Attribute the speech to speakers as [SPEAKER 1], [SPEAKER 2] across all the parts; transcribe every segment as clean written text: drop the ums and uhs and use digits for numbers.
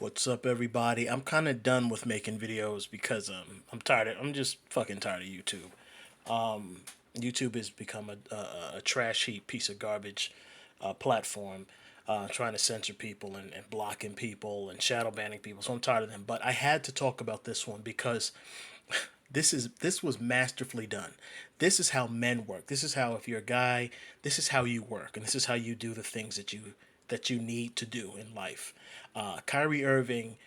[SPEAKER 1] What's up, everybody? I'm kind of done with making videos because I'm tired. I'm just fucking tired of YouTube. YouTube has become a trash heap piece of garbage platform, trying to censor people and blocking people and shadow banning people. So I'm tired of them. But I had to talk about this one because this was masterfully done. This is how men work. This is how, if you're a guy, this is how you work, and this is how you do the things that you need to do in life. Kyrie Irving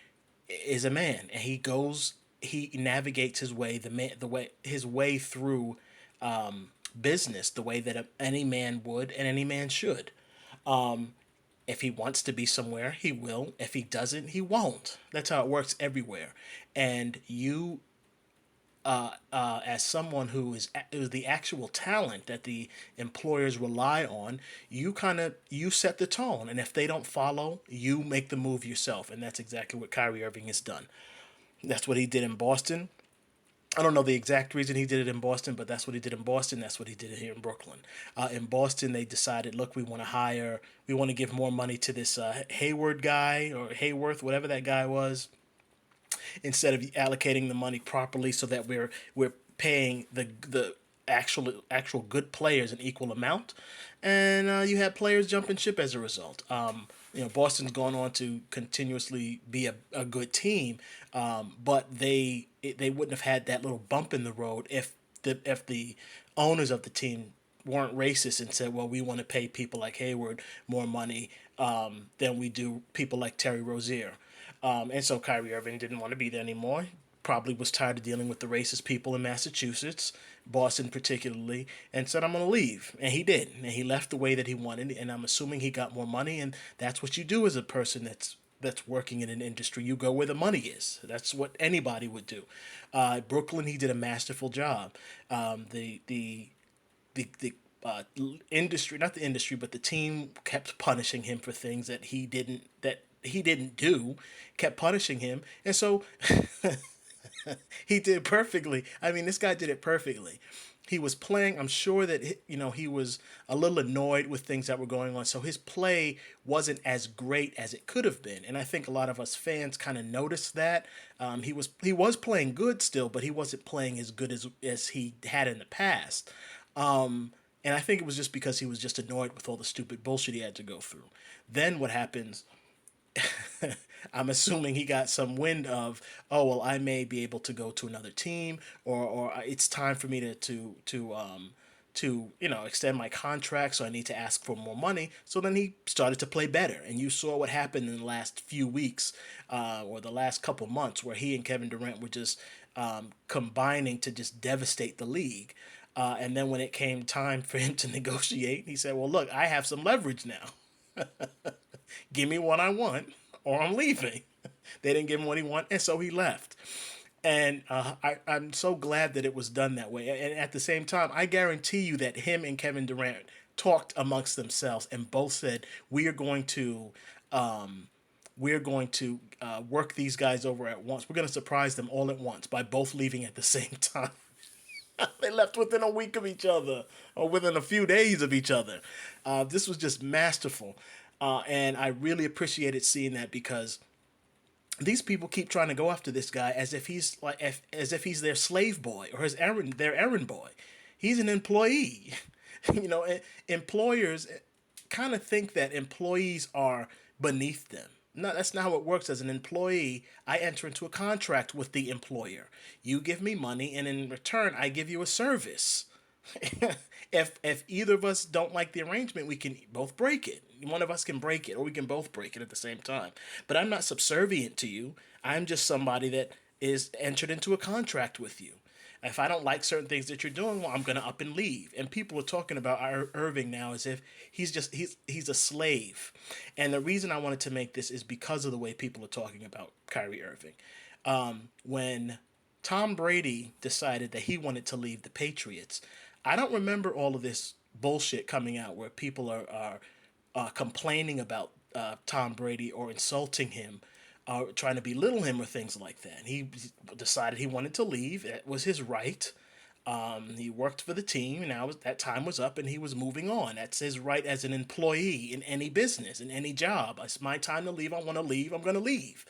[SPEAKER 1] is a man, and he navigates his way the way his way through business the way that any man would and any man should. If he wants to be somewhere, he will. If he doesn't, he won't. That's how it works everywhere. And you, as someone who is the actual talent that the employers rely on, you set the tone, and if they don't follow, you make the move yourself, and that's exactly what Kyrie Irving has done. That's what he did in Boston. I don't know the exact reason he did it in Boston, but that's what he did in Boston. That's what he did here in Brooklyn. In Boston, they decided, look, we want to give more money to this Hayward guy or Hayworth, whatever that guy was, instead of allocating the money properly so that we're paying the actual good players an equal amount, and you had players jumping ship as a result. Boston's gone on to continuously be a good team, but they wouldn't have had that little bump in the road if the owners of the team weren't racist and said, well, we want to pay people like Hayward more money than we do people like Terry Rozier. And so Kyrie Irving didn't want to be there anymore. Probably was tired of dealing with the racist people in Massachusetts, Boston particularly, and said, I'm going to leave. And he did. And he left the way that he wanted. And I'm assuming he got more money. And that's what you do as a person that's working in an industry. You go where the money is. That's what anybody would do. Brooklyn, he did a masterful job. The industry, not the industry, but the team kept punishing him for things that he didn't do, kept punishing him, and so he did perfectly. I mean, this guy did it perfectly. He was playing. I'm sure that he was a little annoyed with things that were going on, so his play wasn't as great as it could have been. And I think a lot of us fans kind of noticed that. He was playing good still, but he wasn't playing as good as he had in the past. And I think it was just because he was just annoyed with all the stupid bullshit he had to go through. Then what happens, I'm assuming he got some wind of, oh well, I may be able to go to another team, or it's time for me to extend my contract, so I need to ask for more money. So then he started to play better, and you saw what happened in the last few weeks, or the last couple months, where he and Kevin Durant were just combining to just devastate the league. And then when it came time for him to negotiate, he said, "Well, look, I have some leverage now. Give me what I want, or I'm leaving." They didn't give him what he wanted, and so he left. And I'm so glad that it was done that way. And at the same time, I guarantee you that him and Kevin Durant talked amongst themselves and both said, we're going to work these guys over at once. We're going to surprise them all at once by both leaving at the same time." They left within a week of each other, or within a few days of each other. This was just masterful, and I really appreciated seeing that, because these people keep trying to go after this guy as if he's their slave boy or their errand boy. He's an employee. you know, Employers kind of think that employees are beneath them. No, that's not how it works. As an employee, I enter into a contract with the employer. You give me money, and in return, I give you a service. If either of us don't like the arrangement, we can both break it. One of us can break it, or we can both break it at the same time. But I'm not subservient to you. I'm just somebody that is entered into a contract with you. If I don't like certain things that you're doing, well, I'm gonna up and leave. And people are talking about Irving now as if he's a slave. And the reason I wanted to make this is because of the way people are talking about Kyrie Irving. When Tom Brady decided that he wanted to leave the Patriots, I don't remember all of this bullshit coming out where people are complaining about Tom Brady or insulting him, trying to belittle him or things like that. He decided he wanted to leave. It was his right. He worked for the team, and now that time was up, and he was moving on. That's his right as an employee in any business, in any job. It's my time to leave. I want to leave. I'm going to leave.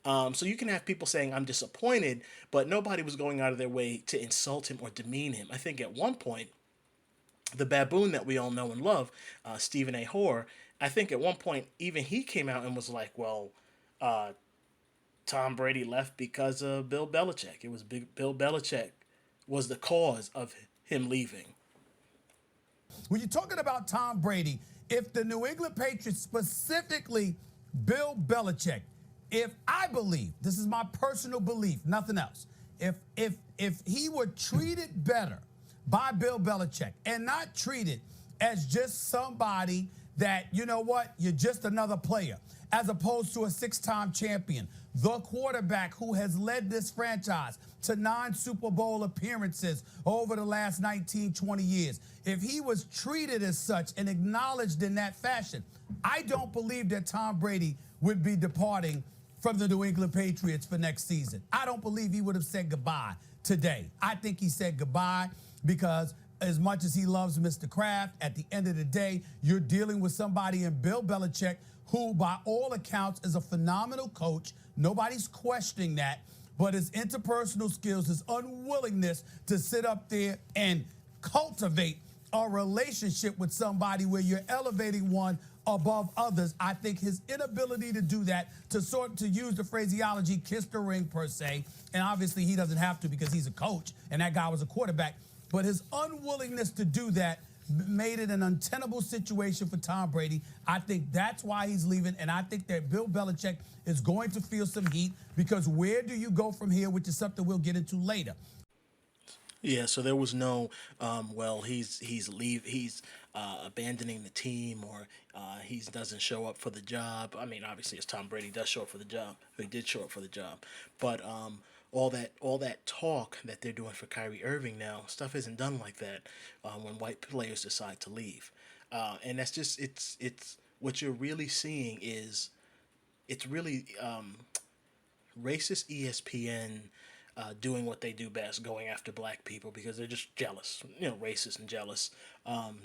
[SPEAKER 1] So you can have people saying, I'm disappointed, but nobody was going out of their way to insult him or demean him. I think at one point, the baboon that we all know and love, Stephen A. Hoare, I think at one point, even he came out and was like, well, Tom Brady left because of Bill Belichick. It was Bill Belichick was the cause of him leaving.
[SPEAKER 2] When you're talking about Tom Brady, if the New England Patriots, specifically Bill Belichick, if I believe, this is my personal belief, nothing else, if he were treated better by Bill Belichick and not treated as just somebody that, you know what, you're just another player, as opposed to a six-time champion, the quarterback who has led this franchise to 9 Super Bowl appearances over the last 19, 20 years. If he was treated as such and acknowledged in that fashion, I don't believe that Tom Brady would be departing from the New England Patriots for next season. I don't believe he would have said goodbye today. I think he said goodbye because as much as he loves Mr. Kraft, at the end of the day, you're dealing with somebody in Bill Belichick who, by all accounts, is a phenomenal coach. Nobody's questioning that. But his interpersonal skills, his unwillingness to sit up there and cultivate a relationship with somebody where you're elevating one above others, I think his inability to do that, to use the phraseology, kiss the ring per se, and obviously he doesn't have to because he's a coach and that guy was a quarterback, but his unwillingness to do that made it an untenable situation for Tom Brady. I think that's why he's leaving, and I think that Bill Belichick is going to feel some heat because where do you go from here, which is something we'll get into later.
[SPEAKER 1] Yeah, so there was no, well, he's abandoning the team, or he doesn't show up for the job. I mean, obviously, as Tom Brady does show up for the job, he did show up for the job, but all that talk that they're doing for Kyrie Irving now, stuff isn't done like that when white players decide to leave, and that's just it's what you're really seeing is it's really racist ESPN doing what they do best, going after black people because they're just jealous, racist and jealous,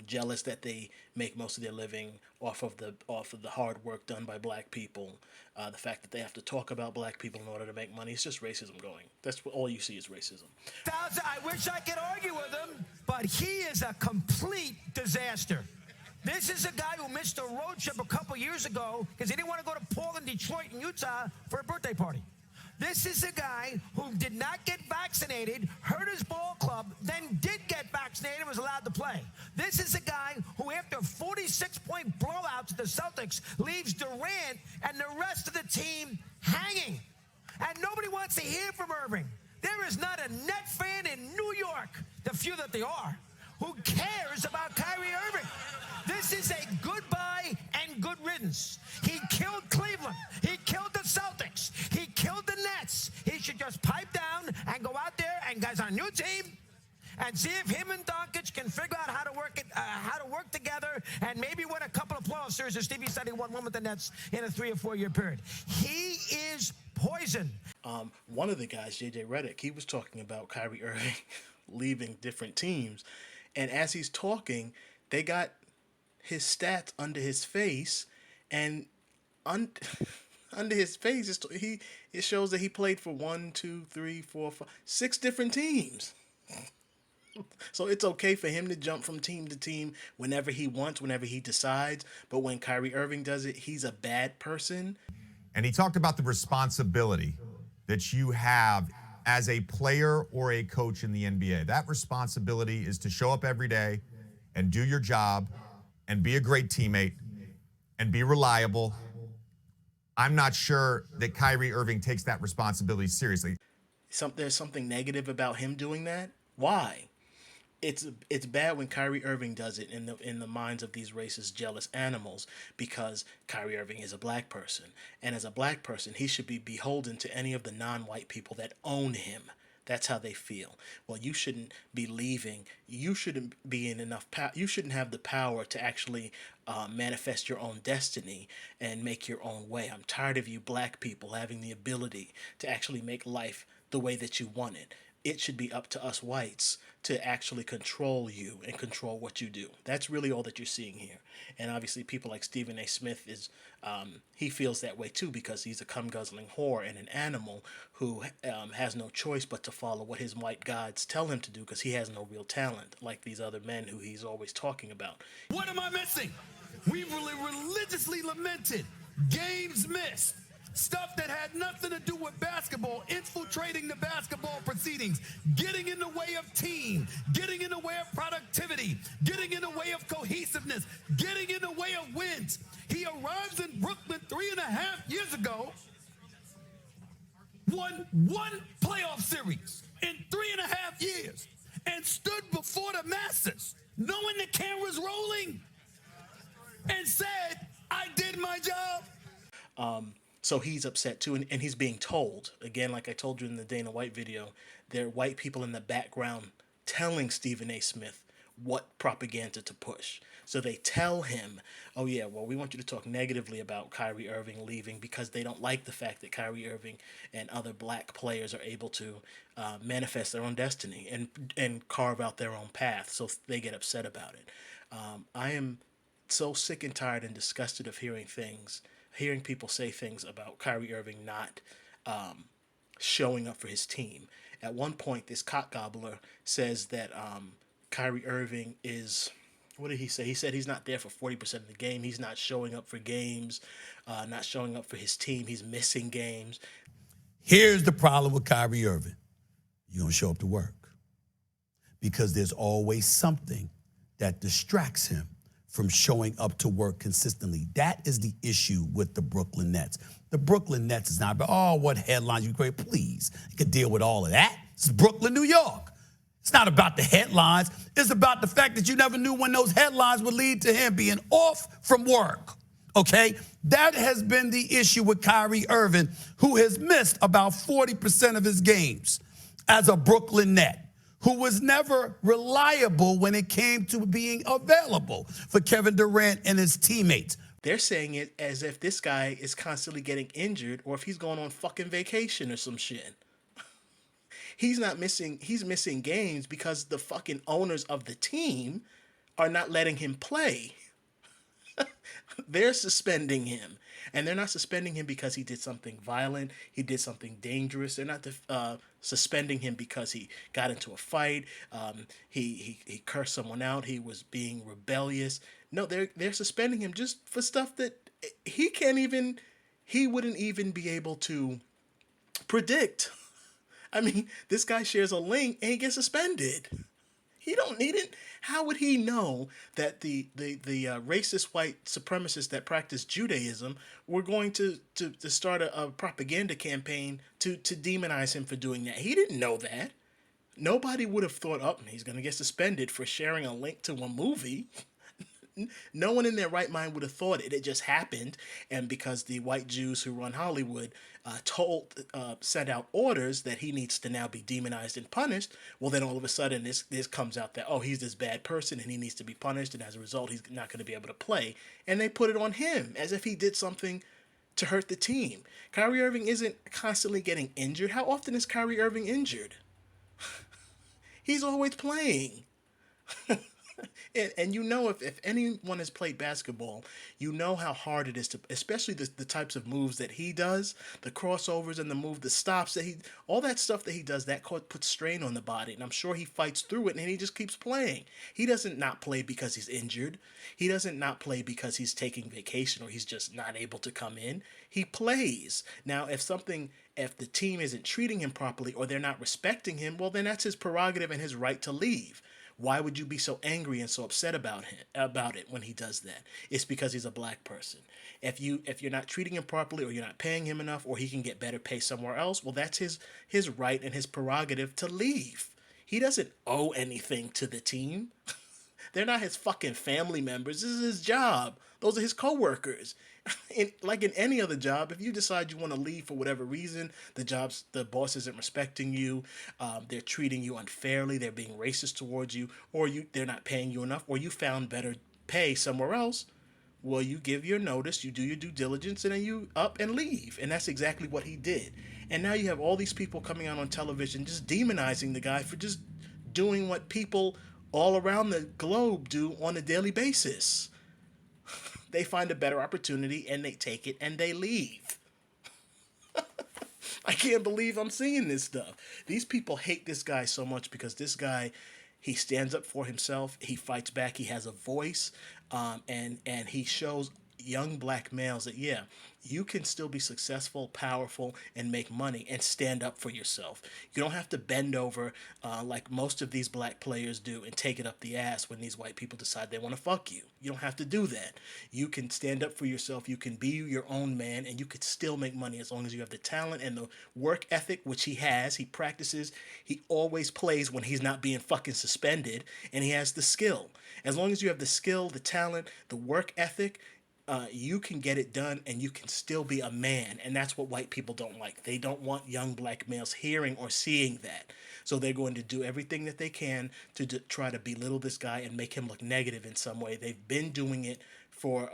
[SPEAKER 1] jealous that they make most of their living off of the hard work done by black people. The fact that they have to talk about black people in order to make money, it's just racism going. That's what all you see is racism.
[SPEAKER 3] I wish I could argue with him, but he is a complete disaster. This is a guy who missed a road trip a couple years ago because he didn't want to go to Portland, Detroit, and Utah for a birthday party. This is a guy who did not get vaccinated, hurt his ball club, then did get vaccinated and was allowed to play. This is a guy who, after 46-point blowouts to the Celtics, leaves Durant and the rest of the team hanging. And nobody wants to hear from Irving. There is not a Net fan in New York, the few that they are, who cares about Kyrie Irving. This is a goodbye and good riddance. He killed Cleveland. He killed the Celtics. He killed the Nets. He should just pipe down and go out there and guys on a new team and see if him and Doncic can figure out how to work together and maybe win a couple of playoff series. As Stevie said, he won one with the Nets in a 3 or 4 year period. He is poison.
[SPEAKER 1] One of the guys, JJ Redick, he was talking about Kyrie Irving leaving different teams, and as he's talking, they got his stats under his face, and under his face, it shows that he played for 1, 2, 3, 4, 5, 6 different teams. So it's okay for him to jump from team to team whenever he wants, whenever he decides. But when Kyrie Irving does it, he's a bad person.
[SPEAKER 4] And he talked about the responsibility that you have as a player or a coach in the NBA. That responsibility is to show up every day and do your job and be a great teammate and be reliable. I'm not sure that Kyrie Irving takes that responsibility seriously.
[SPEAKER 1] There's something negative about him doing that? Why? It's bad when Kyrie Irving does it in the minds of these racist, jealous animals, because Kyrie Irving is a black person. And as a black person, he should be beholden to any of the non-white people that own him. That's how they feel. Well, you shouldn't be leaving. You shouldn't be in enough power. You shouldn't have the power to actually manifest your own destiny and make your own way. I'm tired of you black people having the ability to actually make life the way that you want it. it should be up to us whites to actually control you and control what you do. That's really all that you're seeing here. And obviously people like Stephen A. Smith he feels that way too, because he's a cum-guzzling whore and an animal who has no choice but to follow what his white gods tell him to do, because he has no real talent like these other men who he's always talking about.
[SPEAKER 2] What am I missing? We really religiously lamented games missed. Stuff that had nothing to do with basketball, infiltrating the basketball proceedings, getting in the way of team, getting in the way of productivity, getting in the way of cohesiveness, getting in the way of wins. He arrives in Brooklyn 3.5 years ago, won one playoff series in 3.5 years, and stood before the masses, knowing the camera's rolling, and said, I did my job.
[SPEAKER 1] So he's upset too, and he's being told, again, like I told you in the Dana White video, there are white people in the background telling Stephen A. Smith what propaganda to push. So they tell him, oh yeah, well, we want you to talk negatively about Kyrie Irving leaving because they don't like the fact that Kyrie Irving and other black players are able to manifest their own destiny and carve out their own path. So they get upset about it. I am so sick and tired and disgusted of hearing people say things about Kyrie Irving not showing up for his team. At one point, this cock gobbler says that Kyrie Irving is, what did he say? He said he's not there for 40% of the game. He's not showing up for games, not showing up for his team. He's missing games.
[SPEAKER 2] Here's the problem with Kyrie Irving. You don't show up to work because there's always something that distracts him from showing up to work consistently. That is the issue with the Brooklyn Nets. The Brooklyn Nets is not about, oh, what headlines you create. Please, you can deal with all of that. It's Brooklyn, New York. It's not about the headlines. It's about the fact that you never knew when those headlines would lead to him being off from work, okay? That has been the issue with Kyrie Irving, who has missed about 40% of his games as a Brooklyn Net, who was never reliable when it came to being available for Kevin Durant and his teammates.
[SPEAKER 1] They're saying it as if this guy is constantly getting injured or if he's going on fucking vacation or some shit. He's missing games because the fucking owners of the team are not letting him play. They're suspending him. And they're not suspending him because he did something violent, he did something dangerous. They're not suspending him because he got into a fight, he cursed someone out, he was being rebellious. No, they're suspending him just for stuff that he wouldn't even be able to predict. I mean, this guy shares a link and he gets suspended. He don't need it. How would he know that the racist white supremacists that practice Judaism were going to start a propaganda campaign to demonize him for doing that? He didn't know that. Nobody would have thought, oh, he's going to get suspended for sharing a link to a movie. No one in their right mind would have thought it. It just happened, and because the white Jews who run Hollywood sent out orders that he needs to now be demonized and punished, well, then all of a sudden this comes out that, oh, he's this bad person and he needs to be punished, and as a result, he's not going to be able to play. And they put it on him as if he did something to hurt the team. Kyrie Irving isn't constantly getting injured. How often is Kyrie Irving injured? He's always playing. And you know, if anyone has played basketball, you know how hard it is to, especially the types of moves that he does, the crossovers and the stops that all that stuff that he does, that puts strain on the body. And I'm sure he fights through it and he just keeps playing. He doesn't not play because he's injured. He doesn't not play because he's taking vacation or he's just not able to come in. He plays. Now, if the team isn't treating him properly or they're not respecting him, well, then that's his prerogative and his right to leave. Why would you be so angry and so upset about it when he does that? It's because he's a black person. If you're not treating him properly or you're not paying him enough or he can get better pay somewhere else, well, that's his right and his prerogative to leave. He doesn't owe anything to the team. They're not his fucking family members. This is his job. Those are his coworkers. Like in any other job, if you decide you want to leave for whatever reason, the boss isn't respecting you, they're treating you unfairly, they're being racist towards you, or they're not paying you enough, or you found better pay somewhere else, Well, you give your notice, you do your due diligence, and then you up and leave. And that's exactly what he did. And now you have all these people coming out on television just demonizing the guy for just doing what people all around the globe do on a daily basis. They find a better opportunity and they take it and they leave. I can't believe I'm seeing this stuff. These people hate this guy so much because this guy, he stands up for himself. He fights back. He has a voice, and he shows young black males that you can still be successful, powerful, and make money and stand up for yourself. You don't have to bend over like most of these black players do and take it up the ass when these white people decide they want to fuck you. You don't have to do that. You can stand up for yourself. You can be your own man, and you could still make money as long as you have the talent and the work ethic, which he has. He practices. He always plays when he's not being fucking suspended, and he has the skill. As long as you have the skill, the talent, the work ethic, you can get it done and you can still be a man. And that's what white people don't like. They don't want young black males hearing or seeing that. So they're going to do everything that they can to try to belittle this guy and make him look negative in some way. They've been doing it for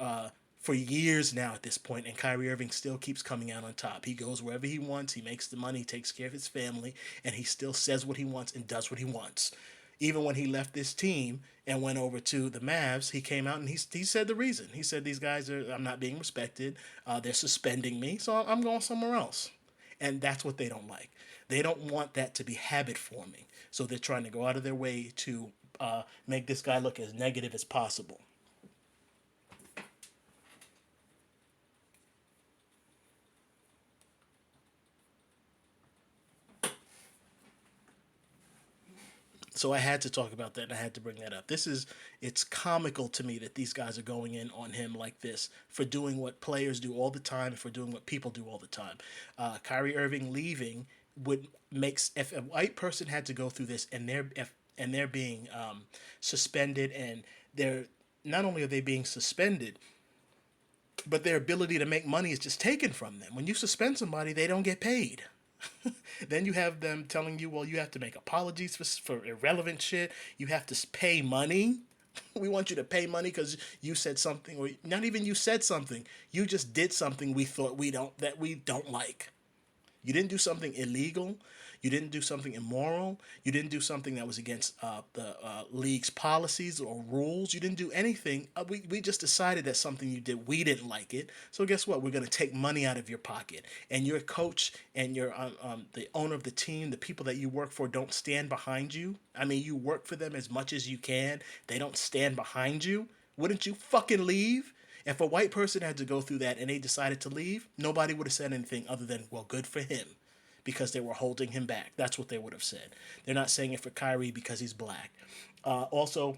[SPEAKER 1] years now at this point, and Kyrie Irving still keeps coming out on top. He goes wherever he wants, he makes the money, he takes care of his family, and he still says what he wants and does what he wants. Even when he left this team and went over to the Mavs, he came out and he said the reason. He said, these guys I'm not being respected. They're suspending me, so I'm going somewhere else. And that's what they don't like. They don't want that to be habit forming. So they're trying to go out of their way to make this guy look as negative as possible. So I had to talk about that and I had to bring that up. It's comical to me that these guys are going in on him like this for doing what players do all the time, for doing what people do all the time. Kyrie Irving leaving would makes if a white person had to go through this and they're being suspended, and they're not only are they being suspended, but their ability to make money is just taken from them. When you suspend somebody, they don't get paid. Then you have them telling you, well, you have to make apologies for irrelevant shit. You have to pay money. We want you to pay money because you said something, or not even you said something. You just did something we thought we don't like. You didn't do something illegal. You didn't do something immoral. You didn't do something that was against the league's policies or rules. You didn't do anything. We just decided that something you did, we didn't like it. So guess what? We're going to take money out of your pocket. And your coach and your the owner of the team, the people that you work for, don't stand behind you. I mean, you work for them as much as you can. They don't stand behind you. Wouldn't you fucking leave? If a white person had to go through that and they decided to leave, nobody would have said anything other than, well, good for him, because they were holding him back. That's what they would have said. They're not saying it for Kyrie because he's black. Also,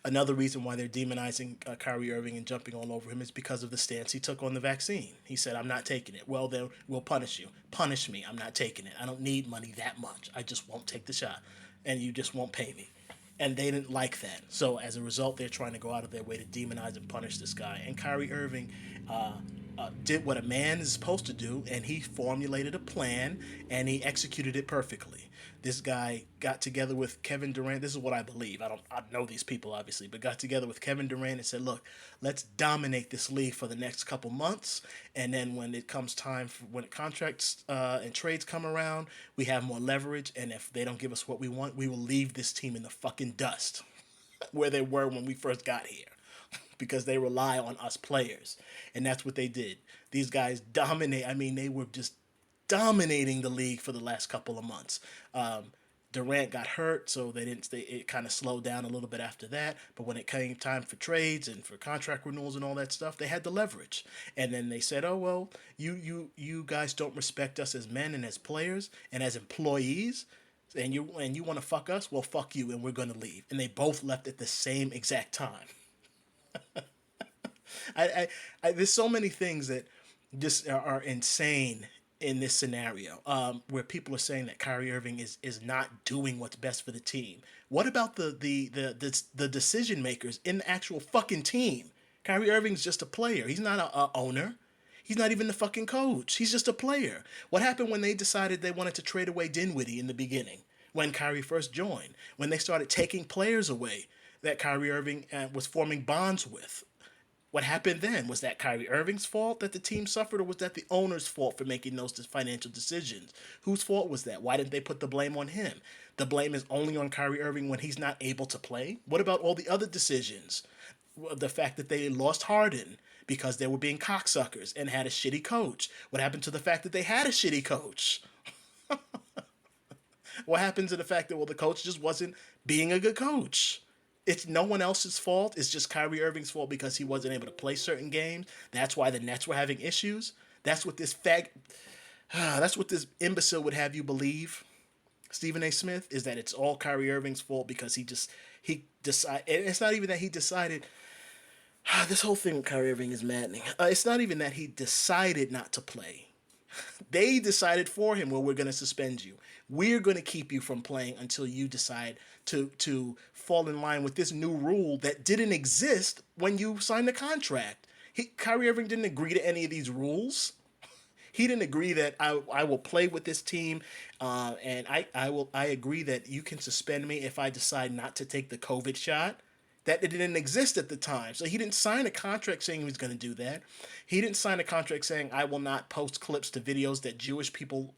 [SPEAKER 1] another reason why they're demonizing Kyrie Irving and jumping all over him is because of the stance he took on the vaccine. He said, I'm not taking it. Well, then we'll punish you. Punish me. I'm not taking it. I don't need money that much. I just won't take the shot, and you just won't pay me. And they didn't like that. So as a result, they're trying to go out of their way to demonize and punish this guy. And Kyrie Irving did what a man is supposed to do, and he formulated a plan, and he executed it perfectly. This guy got together with Kevin Durant. This is what I believe. I know these people, obviously, but got together with Kevin Durant and said, look, let's dominate this league for the next couple months. And then when it comes time, when contracts and trades come around, we have more leverage. And if they don't give us what we want, we will leave this team in the fucking dust where they were when we first got here, because they rely on us players. And that's what they did. These guys dominate. I mean, they were just dominating the league for the last couple of months. Durant got hurt, so it kind of slowed down a little bit after that. But when it came time for trades and for contract renewals and all that stuff, they had the leverage. And then they said, oh, well, you guys don't respect us as men and as players and as employees, and you want to fuck us? Well, fuck you, and we're going to leave. And they both left at the same exact time. There's so many things that just are insane in this scenario, where people are saying that Kyrie Irving is not doing what's best for the team. What about the decision makers in the actual fucking team? Kyrie Irving's just a player. He's not a owner. He's not even the fucking coach. He's just a player. What happened when they decided they wanted to trade away Dinwiddie in the beginning, when Kyrie first joined, when they started taking players away that Kyrie Irving was forming bonds with? What happened then? Was that Kyrie Irving's fault that the team suffered, or was that the owner's fault for making those financial decisions? Whose fault was that? Why didn't they put the blame on him? The blame is only on Kyrie Irving when he's not able to play? What about all the other decisions? The fact that they lost Harden because they were being cocksuckers and had a shitty coach. What happened to the fact that they had a shitty coach? What happened to the fact that, well, the coach just wasn't being a good coach? It's no one else's fault. It's just Kyrie Irving's fault because he wasn't able to play certain games. That's why the Nets were having issues. That's what this that's what this imbecile would have you believe, Stephen A. Smith, is that it's all Kyrie Irving's fault because he decided. And it's not even that he decided. This whole thing with Kyrie Irving is maddening. It's not even that he decided not to play. They decided for him, well, we're going to suspend you. We're going to keep you from playing until you decide to fall in line with this new rule that didn't exist when you signed the contract. Kyrie Irving didn't agree to any of these rules. He didn't agree that I will play with this team, and I agree that you can suspend me if I decide not to take the COVID shot. That it didn't exist at the time. So he didn't sign a contract saying he was going to do that. He didn't sign a contract saying I will not post clips to videos that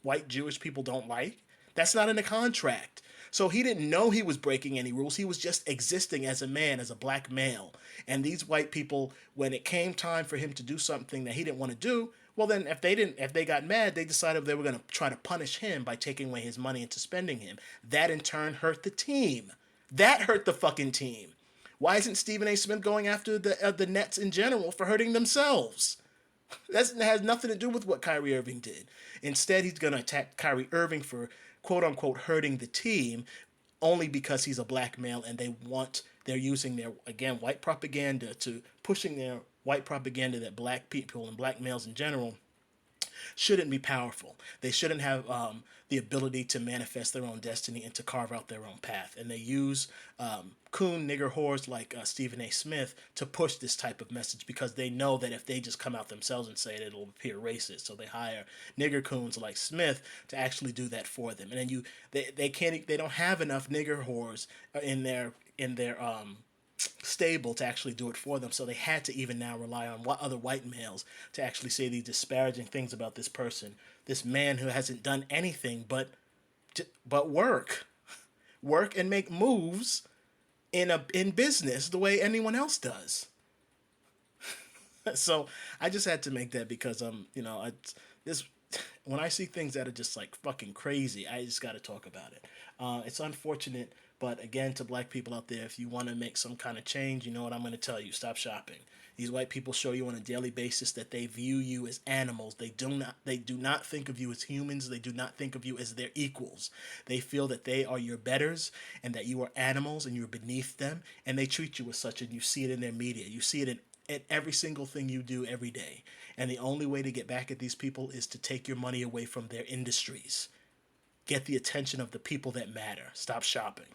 [SPEAKER 1] white Jewish people don't like. That's not in the contract. So he didn't know he was breaking any rules. He was just existing as a man, as a black male. And these white people, when it came time for him to do something that he didn't want to do, well then if they got mad, they decided they were going to try to punish him by taking away his money and suspending him. That in turn hurt the team. That hurt the fucking team. Why isn't Stephen A. Smith going after the Nets in general for hurting themselves? That has nothing to do with what Kyrie Irving did. Instead, he's going to attack Kyrie Irving for quote-unquote hurting the team only because he's a black male and they're using their, again, white propaganda pushing their white propaganda that black people and black males in general shouldn't be powerful. They shouldn't have the ability to manifest their own destiny and to carve out their own path. And they use coon nigger whores like Stephen A. Smith to push this type of message because they know that if they just come out themselves and say it, it'll appear racist. So they hire nigger coons like Smith to actually do that for them. And then they don't have enough nigger whores in their stable to actually do it for them, so they had to even now rely on other white males to actually say these disparaging things about this person, this man who hasn't done anything but work and make moves in business the way anyone else does. So I just had to make that because when I see things that are just like fucking crazy, I just got to talk about it. It's unfortunate. But again, to black people out there, if you want to make some kind of change, you know what I'm going to tell you. Stop shopping. These white people show you on a daily basis that they view you as animals. They do not think of you as humans. They do not think of you as their equals. They feel that they are your betters and that you are animals and you're beneath them. And they treat you as such, and you see it in their media. You see it in every single thing you do every day. And the only way to get back at these people is to take your money away from their industries. Get the attention of the people that matter. Stop shopping.